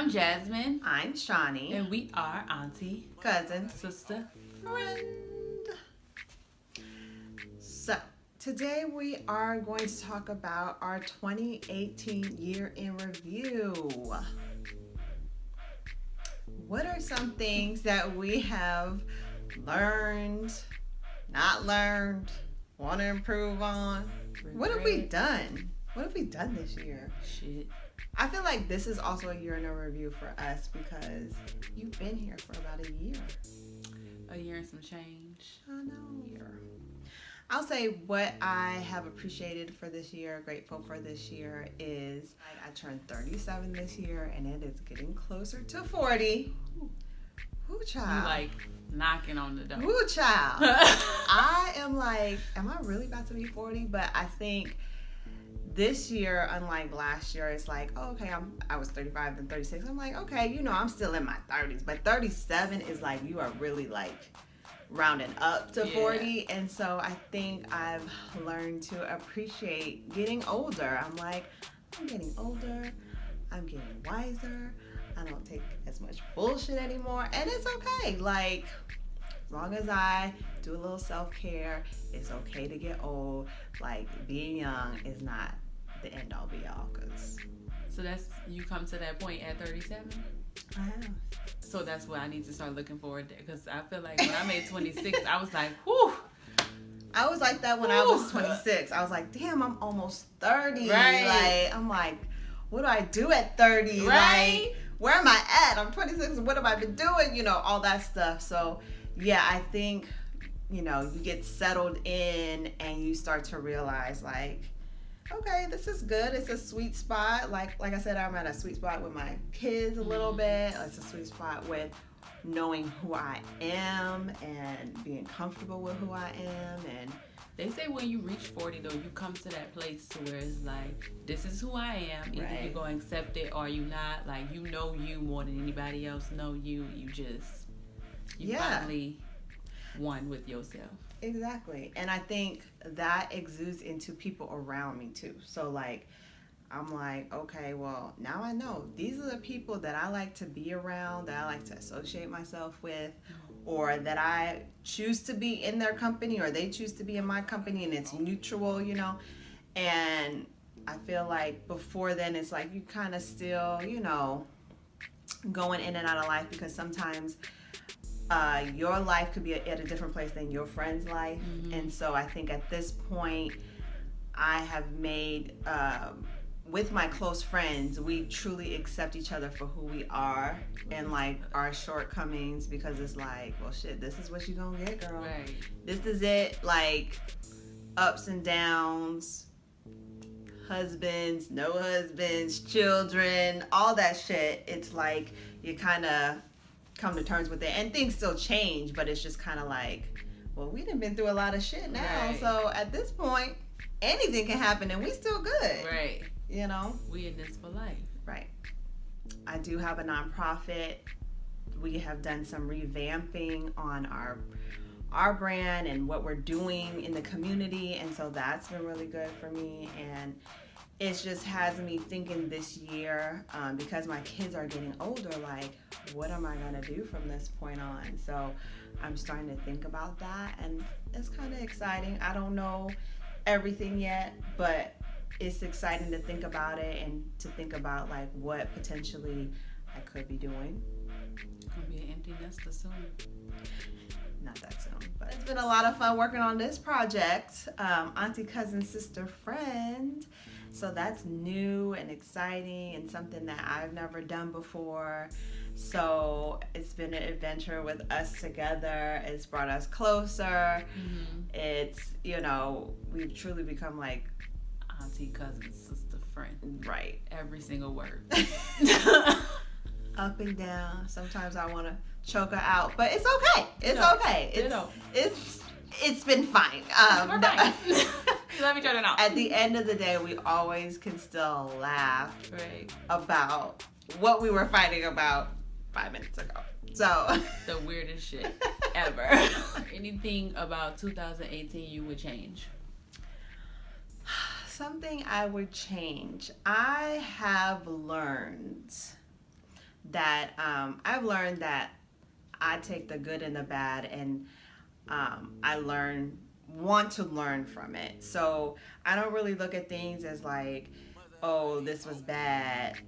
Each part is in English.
I'm Jasmine. I'm Shawnee. And we are auntie, cousin, sister, friend. So, today we are going to talk about our 2018 year in review. What are some things that we have learned, not learned, want to improve on? What have we done? What have we done this year? Shit. I feel like this is also a year in a review for us because you've been here for about a year. A year and some change. I know. I'll say what I have appreciated for this year, grateful for this year, is I turned 37 this year and it is getting closer to 40. Woo, child. You like knocking on the door. Woo, child. I am like, am I really about to be 40? But I think this year, unlike last year, it's like, oh, okay, I was 35 then 36. I'm like, okay, I'm still in my 30s. But 37 is like, you are really like rounding up to 40. And so I think I've learned to appreciate getting older. I'm like, I'm getting older. I'm getting wiser. I don't take as much bullshit anymore. And it's okay. Like, as long as I do a little self-care, it's okay to get old. Like, being young is not the end-all be-all. So you come to that point at 37? I have. So that's what I need to start looking forward to. Because I feel like when I made 26, I was like, whew. I was like that when I was 26. I was like, damn, I'm almost 30. Right. Like, I'm like, what do I do at 30? Right. Like, where am I at? I'm 26. What have I been doing? All that stuff. So, yeah, I think, you get settled in and you start to realize, like, okay, this is good. It's a sweet spot. Like I said, I'm at a sweet spot with my kids a little bit. It's a sweet spot with knowing who I am and being comfortable with who I am. And they say when you reach 40, though, you come to that place to where it's like, this is who I am. Either you're going to accept it or you not. Like, you know you more than anybody else know you. You finally one with yourself. Exactly. And I think that exudes into people around me too. So like, I'm like, okay, well, now I know these are the people that I like to be around, that I like to associate myself with, or that I choose to be in their company or they choose to be in my company, and it's mutual, And I feel like before then it's like you kind of still, going in and out of life, because sometimes your life could be at a different place than your friend's life. Mm-hmm. And so I think at this point, I have made, with my close friends, we truly accept each other for who we are and like our shortcomings, because it's like, well, shit, this is what you're gonna get, girl. Right. This is it. Like, ups and downs, husbands, no husbands, children, all that shit. It's like you kind of come to terms with it, and things still change, but it's just kind of like, well, we done been through a lot of shit now. Right. So at this point, anything can happen and we still good. Right. We in this for life. Right. I do have a nonprofit. We have done some revamping on our brand and what we're doing in the community, and so that's been really good for me. And it just has me thinking this year, because my kids are getting older, like, what am I going to do from this point on? So I'm starting to think about that, and it's kind of exciting. I don't know everything yet, but it's exciting to think about it and to think about, like, what potentially I could be doing. Gonna be an empty nester soon. Not that soon, but it's been a lot of fun working on this project, Auntie, Cousin, Sister, Friend. So that's new and exciting and something that I've never done before. So it's been an adventure with us together. It's brought us closer. Mm-hmm. It's, we've truly become like auntie, cousin, sister, friend. Right. Every single word. Up and down. Sometimes I want to choke her out, but it's okay. It's okay. It's been fine. We're fine. Love each other now. At the end of the day, we always can still laugh about what we were fighting about 5 minutes ago. So the weirdest shit ever. Anything about 2018 you would change? Something I would change. I have learned that I've learned that I take the good and the bad, and I want to learn from it. So I don't really look at things as like, oh, this was bad,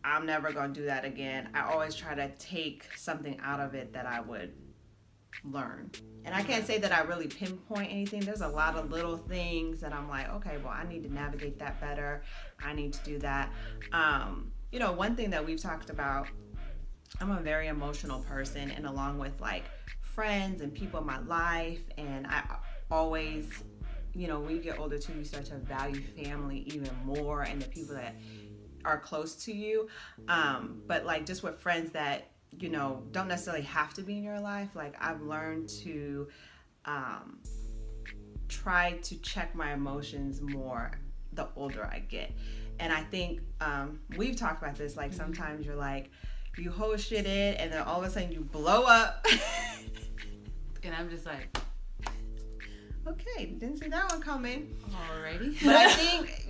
I'm never going to do that again. I always try to take something out of it that I would learn. And I can't say that I really pinpoint anything. There's a lot of little things that I'm like, okay, well, I need to navigate that better. I need to do that. One thing that we've talked about, I'm a very emotional person, and along with like friends and people in my life, and I always, when you get older too, you start to value family even more and the people that are close to you. But like just with friends that, don't necessarily have to be in your life, like I've learned to try to check my emotions more the older I get. And I think we've talked about this, like sometimes you're like, you hold shit in and then all of a sudden you blow up. And I'm just like, okay, didn't see that one coming. Alrighty. But I think,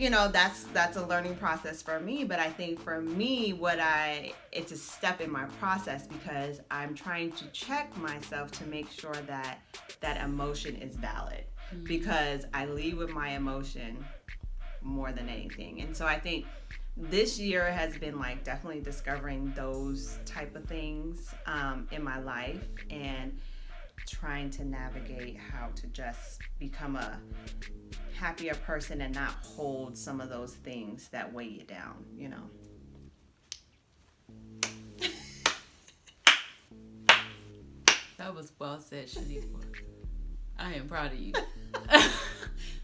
that's a learning process for me. But I think for me, it's a step in my process, because I'm trying to check myself to make sure that that emotion is valid. Mm-hmm. Because I lead with my emotion more than anything. And so I think this year has been like definitely discovering those type of things in my life, and trying to navigate how to just become a happier person and not hold some of those things that weigh you down, That was well said, Shaniqua. I am proud of you.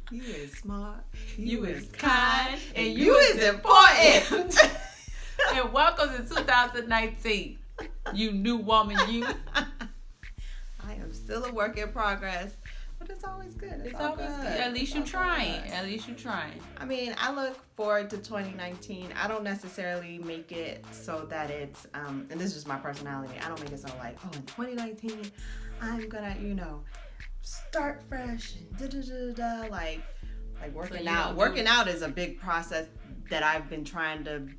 You is smart, you is kind, and you is important. And welcome to 2019. You new woman, you. I am still a work in progress, but it's always good. It's always good. At least you're trying. At least you're trying. I mean, I look forward to 2019. I don't necessarily make it so that it's, and this is just my personality, I don't make it so like, oh, in 2019, I'm gonna, start fresh and like working out. Working out is a big process that I've been trying to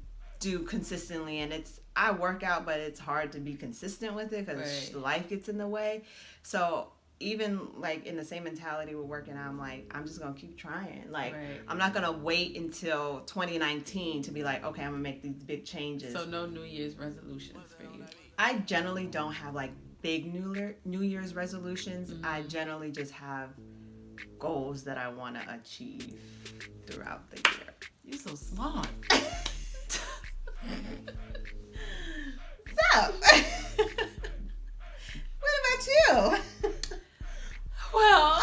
do consistently, and I work out, but it's hard to be consistent with it because life gets in the way. So even like in the same mentality with working out, I'm like, I'm just gonna keep trying. Like I'm not gonna wait until 2019 to be like, okay, I'm gonna make these big changes. So no New Year's resolutions for you? I generally don't have like big New Year's resolutions. Mm-hmm. I generally just have goals that I want to achieve throughout the year. You're so smart. So, what about you? Well,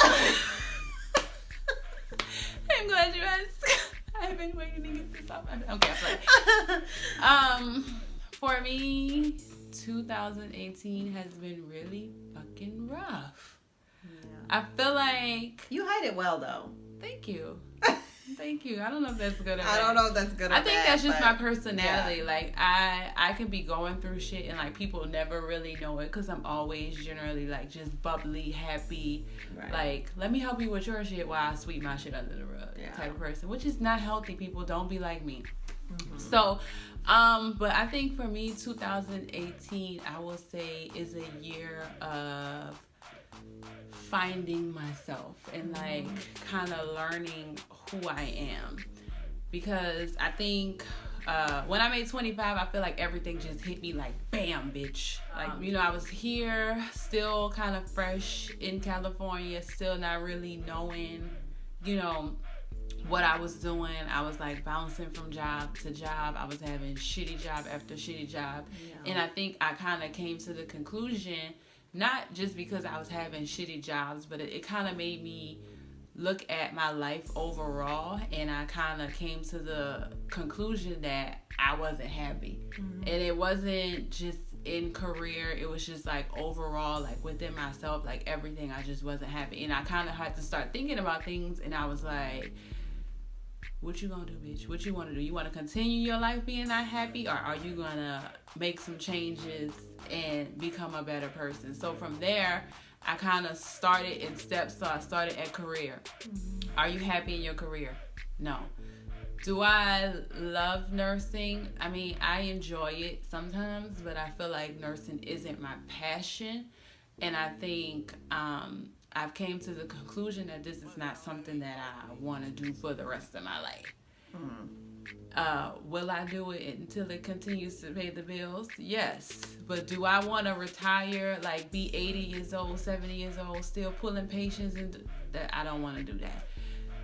I'm glad you asked. I've been waiting to get this off. Okay, I'm sorry. For me, 2018 has been really fucking rough. Yeah. I feel like you hide it well, though. Thank you. Thank you. I don't know if that's good or bad. I don't know if that's good or bad. I think that's just my personality. Yeah. Like, I could be going through shit and, like, people never really know it because I'm always generally, like, just bubbly, happy. Right. Like, let me help you with your shit while I sweep my shit under the rug type of person, which is not healthy. People don't be like me. Mm-hmm. So, but I think for me, 2018, I will say, is a year of finding myself and like kind of learning who I am, because I think when I made 25, I feel like everything just hit me like bam, bitch. Like, I was here still kind of fresh in California, still not really knowing, what I was doing. I was like bouncing from job to job. I was having shitty job after shitty job. Yeah. And I think I kind of came to the conclusion, not just because I was having shitty jobs, but it kind of made me look at my life overall, and I kind of came to the conclusion that I wasn't happy. Mm-hmm. And it wasn't just in career, it was just like overall, like within myself, like everything, I just wasn't happy. And I kind of had to start thinking about things, and I was like, what you gonna do, bitch? What you want to do? You want to continue your life being not happy, or are you gonna make some changes and become a better person? So from there, I kind of started in steps. So I started at career. Mm-hmm. Are you happy in your career? No. Do I love nursing? I mean, I enjoy it sometimes, but I feel like nursing isn't my passion. And I think I've came to the conclusion that this is not something that I want to do for the rest of my life. Will I do it until it continues to pay the bills? Yes. But do I want to retire, like be 80 years old, 70 years old, still pulling patients? And that I don't want to do that.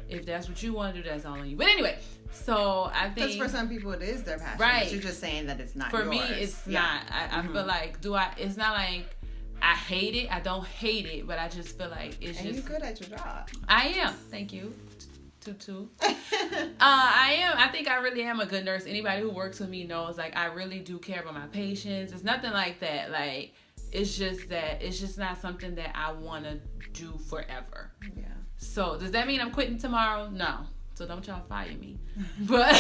If that's what you want to do, that's all on you. But anyway, so I think... Because for some people it is their passion. Right. But you're just saying that it's not for yours. Me, it's not. I feel like, it's not like I hate it. I don't hate it, but I just feel like it's and you're good at your job. I am. Thank you. I am. I think I really am a good nurse. Anybody who works with me knows, like, I really do care about my patients. It's nothing like that. Like, it's just that it's just not something that I want to do forever. Yeah. So does that mean I'm quitting tomorrow? No. So don't y'all fire me. But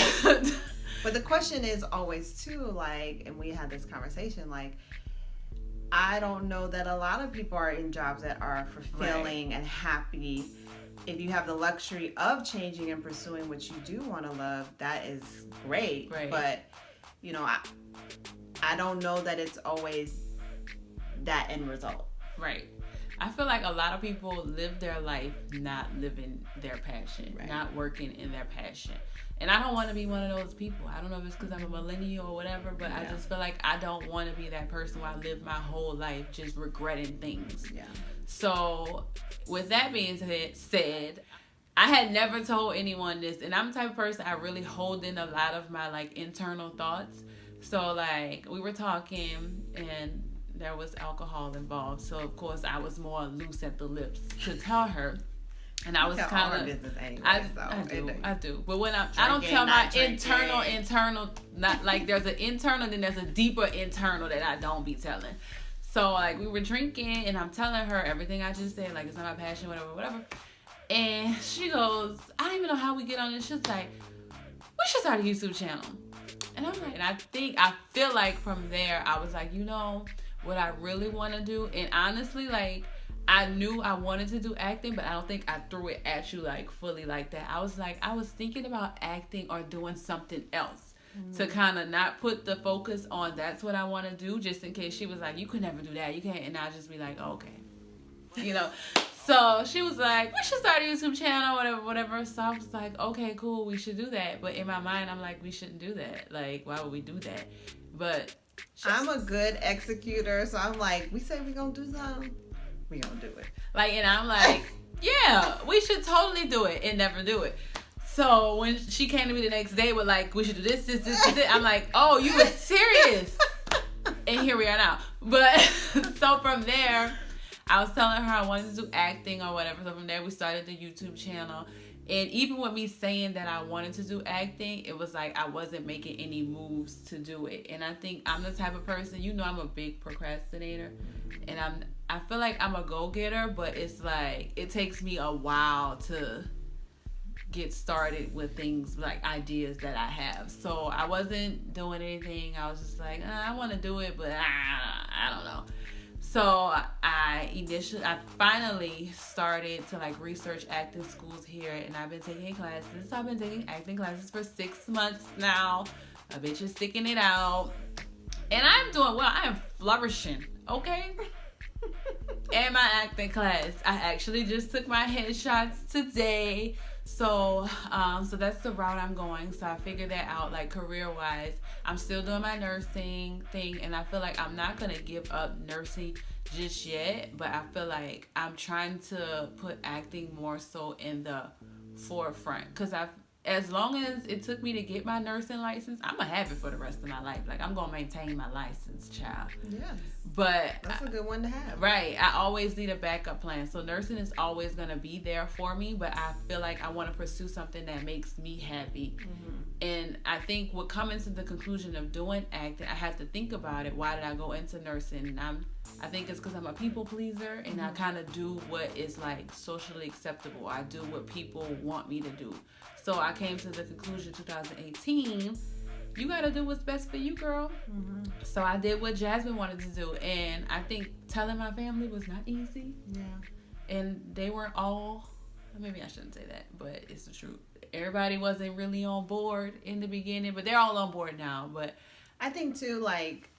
the question is always too, like, and we had this conversation, like, I don't know that a lot of people are in jobs that are fulfilling and happy. If you have the luxury of changing and pursuing what you do want to love, that is great. Right. But, you know, I don't know that it's always that end result. Right. I feel like a lot of people live their life not living their passion, not working in their passion. And I don't want to be one of those people. I don't know if it's because I'm a millennial or whatever, but I just feel like I don't want to be that person where I live my whole life just regretting things. Yeah. So with that being said, I had never told anyone this, and I'm the type of person I really hold in a lot of my like internal thoughts. So like we were talking and there was alcohol involved, so of course I was more loose at the lips to tell her. And I was kind of business anyway, I do. But when I don't tell my internal, not like there's an internal, then there's a deeper internal that I don't be telling. So like we were drinking, and I'm telling her everything I just said, like it's not my passion, whatever. And she goes, I don't even know how we get on this. She's like, we should start a YouTube channel. And I'm like, and I feel like from there I was like, you know what I really want to do, and honestly, like. I knew I wanted to do acting, but I don't think I threw it at you like fully like that. I was thinking about acting or doing something else to kind of not put the focus on that's what I want to do, just in case she was like, you could never do that, you can't, and I'd just be like, oh, okay, you know. So she was like, we should start a YouTube channel, whatever. So I was like, okay, cool, we should do that. But in my mind, I'm like, we shouldn't do that. Like, why would we do that? But I'm a good executor, so I'm like, we say we're gonna do something, we gonna do it. Like, and I'm like, yeah, we should totally do it, and never do it. So when she came to me the next day with like, we should do this, I'm like, oh, you were serious. And here we are now. But so from there, I was telling her I wanted to do acting or whatever. So from there, we started the YouTube channel. And even with me saying that I wanted to do acting, it was like I wasn't making any moves to do it. And I think I'm the type of person, you know, I'm a big procrastinator. And I feel like I'm a go-getter, but it's like it takes me a while to get started with things, like ideas that I have. So I wasn't doing anything. I was just like, I want to do it, but I don't know. So I finally started to like research acting schools here, and I've been taking classes. I've been taking acting classes for 6 months now. A bitch is sticking it out, and I'm doing well. I am flourishing, okay? And my acting class, I actually just took my headshots today. So that's the route I'm going. So I figured that out, like career-wise. I'm still doing my nursing thing, and I feel like I'm not going to give up nursing just yet, but I feel like I'm trying to put acting more so in the forefront, because as long as it took me to get my nursing license, I'm going to have it for the rest of my life. Like, I'm going to maintain my license, child. Yes. But that's a good one to have. Right. I always need a backup plan. So nursing is always going to be there for me, but I feel like I want to pursue something that makes me happy. Mm-hmm. And I think what coming to the conclusion of doing acting, I have to think about it. Why did I go into nursing? And I think it's because I'm a people pleaser, and I kind of do what is like socially acceptable. I do what people want me to do. So I came to the conclusion 2018, you got to do what's best for you, girl. Mm-hmm. So I did what Jasmine wanted to do. And I think telling my family was not easy. Yeah. And they weren't all, maybe I shouldn't say that, but it's the truth. everybody wasn't really on board in the beginning, but they're all on board now. But I think too, like,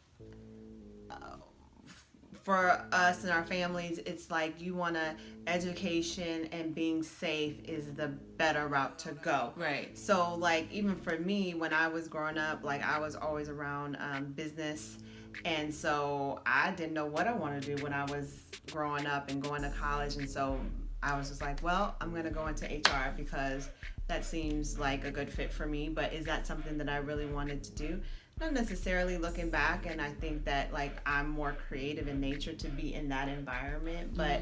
for us and our families, it's like you want to education and being safe is the better route to go. Right. So like even for me, when I was growing up, like I was always around business, and so I didn't know what I wanted to do when I was growing up and going to college, and so I was just like, well, I'm gonna go into HR because that seems like a good fit for me. But is that something that I really wanted to do? Not necessarily, looking back, and I think that like I'm more creative in nature to be in that environment, but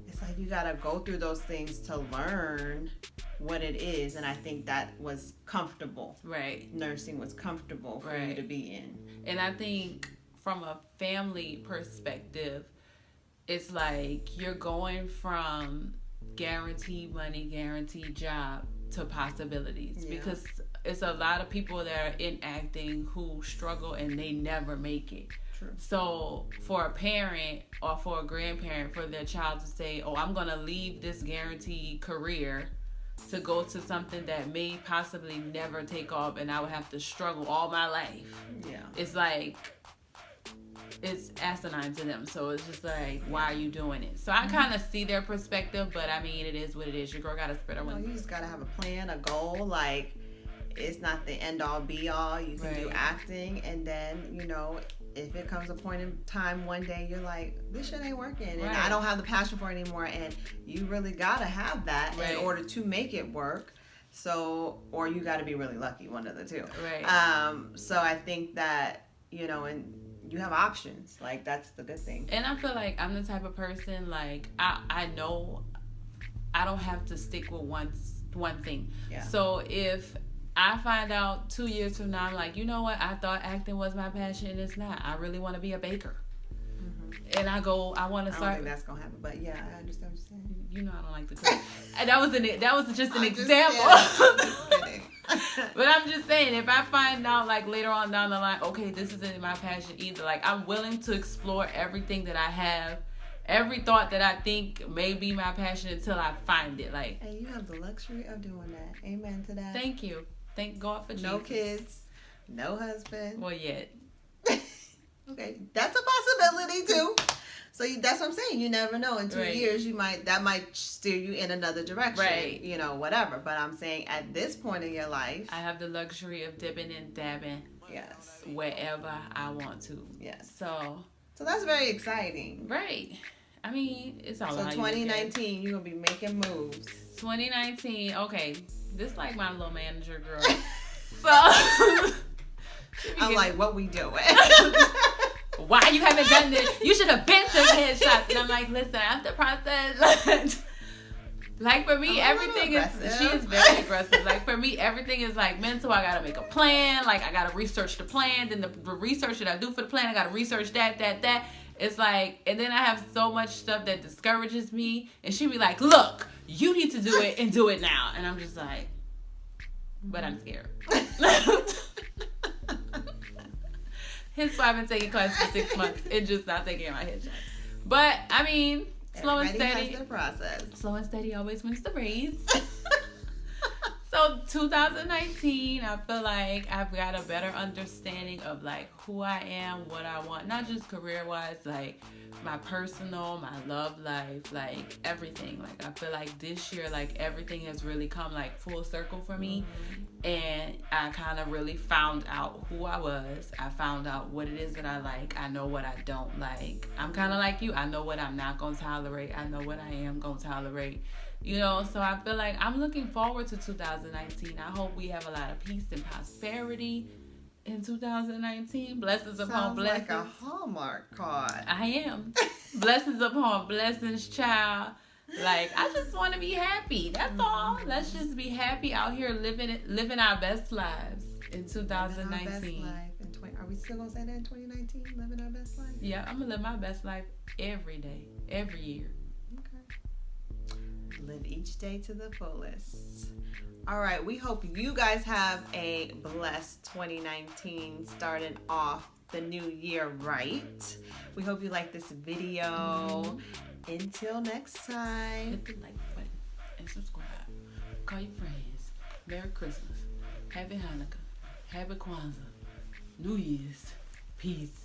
it's like you gotta go through those things to learn what it is, and I think that was comfortable. Right. Nursing was comfortable for you to be in. And I think from a family perspective, it's like you're going from guaranteed money, guaranteed job to possibilities, because it's a lot of people that are in acting who struggle and they never make it. True. So for a parent or for a grandparent, for their child to say, oh, I'm going to leave this guaranteed career to go to something that may possibly never take off and I would have to struggle all my life. Yeah. It's like, it's asinine to them. So it's just like, why are you doing it? So I kind of see their perspective, but I mean, it is what it is. Your girl got to spread her wings. You just got to have a plan, a goal. Like, it's not the end all be all. You can do acting, and then, you know, if it comes a point in time one day you're like, this shit ain't working, and I don't have the passion for it anymore, and you really got to have that in order to make it work. So, or you got to be really lucky, one of the two. Right. So I think that, you know, and you have options. Like, that's the good thing. And I feel like I'm the type of person, like, I know I don't have to stick with one thing. Yeah. So if I find out 2 years from now, I'm like, you know what? I thought acting was my passion, and it's not. I really want to be a baker. Mm-hmm. And I want to start. I don't think that's gonna happen, but yeah, I understand what you're saying. You know, I don't like to cook. And that was just an example. I'm just kidding. But I'm just saying, if I find out like later on down the line, okay, this isn't my passion either. Like, I'm willing to explore everything that I have. Every thought that I think may be my passion until I find it. Like, and you have the luxury of doing that. Amen to that. Thank you. Thank God for Jesus. No kids, no husband. Well, yet. Okay, that's a possibility too. So that's what I'm saying. You never know. In 2 years, that might steer you in another direction. Right. You know, whatever. But I'm saying at this point in your life, I have the luxury of dipping and dabbing. Yes. Wherever I want to. Yes. So that's very exciting. Right. I mean, it's all. So 2019, you're gonna be making moves. 2019. Okay, this like my little manager girl. So I'm like, what we doing? Why you haven't done this? You should have been to headshots. And I'm like, listen, after process, like for me, everything is. She is very aggressive. Like for me, everything is like mental. I gotta make a plan. Like I gotta research the plan. Then the research that I do for the plan, I gotta research that. It's like, and then I have so much stuff that discourages me. And she be like, look, you need to do it and do it now. And I'm just like, but I'm scared. Hence why I've been taking classes for 6 months and just not taking my headshots. But I mean, slow and steady. Has their process. Slow and steady always wins the race. So 2019, I feel like I've got a better understanding of like who I am, what I want, not just career wise, like my personal, my love life, like everything. Like I feel like this year, like everything has really come like full circle for me. And I kind of really found out who I was. I found out what it is that I like. I know what I don't like. I'm kind of like you. I know what I'm not going to tolerate. I know what I am going to tolerate. You know, so I feel like I'm looking forward to 2019. I hope we have a lot of peace and prosperity in 2019. Blessings upon blessings. Sounds like a Hallmark card. I am. Blessings upon blessings, child. Like, I just want to be happy. That's all. Let's just be happy out here living our best lives in 2019. Are we still going to say that in 2019? Living our best life? Yeah, I'm going to live my best life every day, every year. Live each day to the fullest. All right, we hope you guys have a blessed 2019 starting off the new year right. We hope you like this video. Until next time. Hit the like button and subscribe. Call your friends. Merry Christmas. Happy Hanukkah. Happy Kwanzaa. New Year's. Peace.